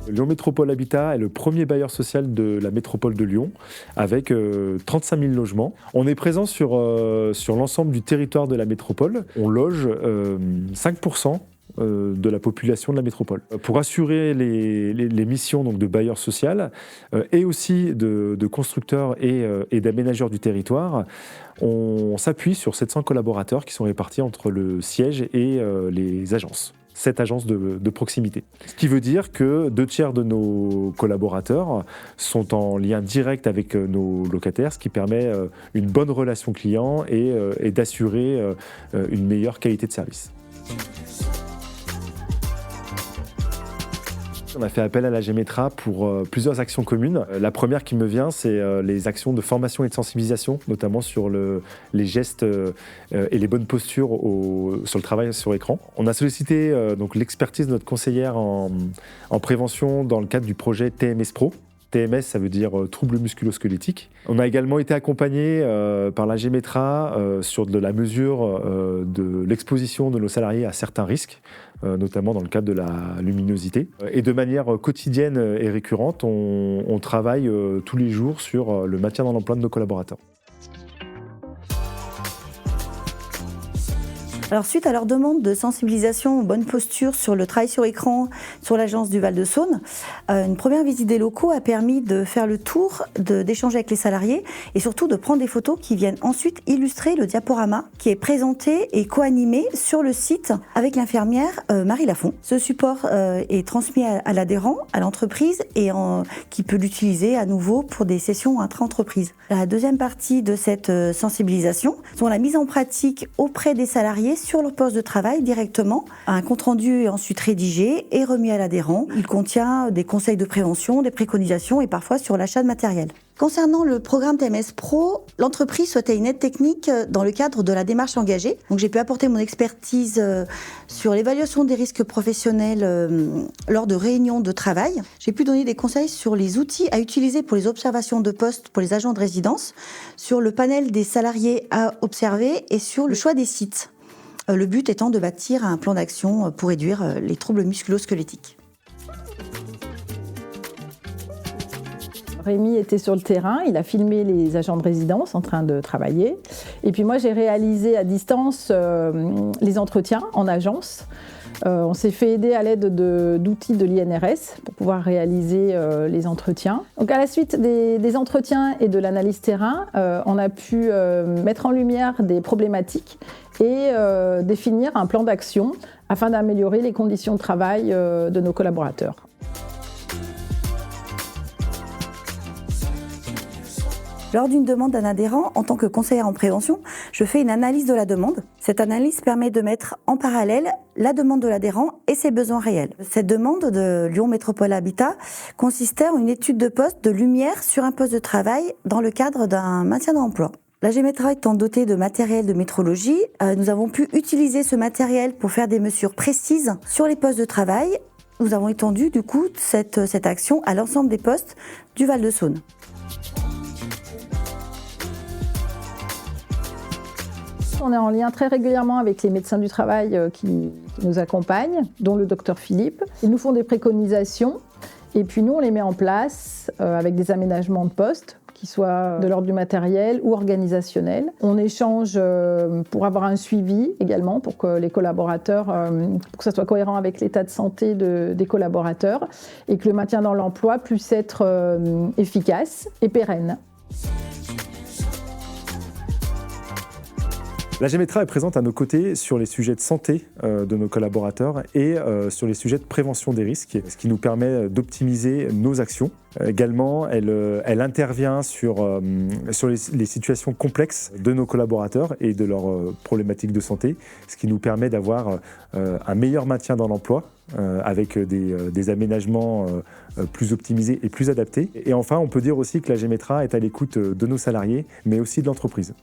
Lyon Métropole Habitat est le premier bailleur social de la métropole de Lyon, avec 35 000 logements. On est présent sur l'ensemble du territoire de la métropole. On loge 5% de la population de la métropole. Pour assurer les missions donc, de bailleur social et aussi de constructeurs et d'aménageurs du territoire, on s'appuie sur 700 collaborateurs qui sont répartis entre le siège et les agences. 7 agences de proximité. Ce qui veut dire que 2/3 de nos collaborateurs sont en lien direct avec nos locataires, ce qui permet une bonne relation client et d'assurer une meilleure qualité de service. On a fait appel à la Gémetra pour plusieurs actions communes. La première qui me vient, c'est les actions de formation et de sensibilisation, notamment sur les gestes et les bonnes postures sur le travail sur écran. On a sollicité donc l'expertise de notre conseillère en prévention dans le cadre du projet TMS Pro. TMS, ça veut dire troubles musculo-squelettiques. On a également été accompagné par la Gémetra sur de la mesure de l'exposition de nos salariés à certains risques, notamment dans le cadre de la luminosité. Et de manière quotidienne et récurrente, on travaille tous les jours sur le maintien dans l'emploi de nos collaborateurs. Alors suite à leur demande de sensibilisation aux bonnes postures sur le travail sur écran sur l'agence du Val-de-Saône, une première visite des locaux a permis de faire le tour, d'échanger avec les salariés et surtout de prendre des photos qui viennent ensuite illustrer le diaporama qui est présenté et co-animé sur le site avec l'infirmière Marie Lafont. Ce support est transmis à l'adhérent, à l'entreprise et qui peut l'utiliser à nouveau pour des sessions intra-entreprises. La deuxième partie de cette sensibilisation sont la mise en pratique auprès des salariés sur leur poste de travail directement. Un compte-rendu est ensuite rédigé et remis à l'adhérent. Il contient des conseils de prévention, des préconisations et parfois sur l'achat de matériel. Concernant le programme TMS Pro, l'entreprise souhaitait une aide technique dans le cadre de la démarche engagée. Donc j'ai pu apporter mon expertise sur l'évaluation des risques professionnels lors de réunions de travail. J'ai pu donner des conseils sur les outils à utiliser pour les observations de poste pour les agents de résidence, sur le panel des salariés à observer et sur le choix des sites. Le but étant de bâtir un plan d'action pour réduire les troubles musculo-squelettiques. Rémi était sur le terrain, il a filmé les agents de résidence en train de travailler. Et puis moi, j'ai réalisé à distance les entretiens en agence. On s'est fait aider à l'aide d'outils de l'INRS pour pouvoir réaliser les entretiens. Donc à la suite des entretiens et de l'analyse terrain, on a pu mettre en lumière des problématiques et définir un plan d'action afin d'améliorer les conditions de travail de nos collaborateurs. Lors d'une demande d'un adhérent, en tant que conseillère en prévention, je fais une analyse de la demande. Cette analyse permet de mettre en parallèle la demande de l'adhérent et ses besoins réels. Cette demande de Lyon Métropole Habitat consistait en une étude de poste de lumière sur un poste de travail dans le cadre d'un maintien d'emploi. La Gémetra étant dotée de matériel de métrologie, nous avons pu utiliser ce matériel pour faire des mesures précises sur les postes de travail. Nous avons étendu du coup cette action à l'ensemble des postes du Val-de-Saône. On est en lien très régulièrement avec les médecins du travail qui nous accompagnent, dont le docteur Philippe. Ils nous font des préconisations et puis nous, on les met en place avec des aménagements de poste qui soient de l'ordre du matériel ou organisationnel. On échange pour avoir un suivi également, pour que les collaborateurs, pour que ça soit cohérent avec l'état de santé des collaborateurs et que le maintien dans l'emploi puisse être efficace et pérenne. La Gémetra est présente à nos côtés sur les sujets de santé de nos collaborateurs et sur les sujets de prévention des risques, ce qui nous permet d'optimiser nos actions. Également, elle intervient sur les situations complexes de nos collaborateurs et de leurs problématiques de santé, ce qui nous permet d'avoir un meilleur maintien dans l'emploi avec des aménagements plus optimisés et plus adaptés. Et enfin, on peut dire aussi que la Gémetra est à l'écoute de nos salariés, mais aussi de l'entreprise.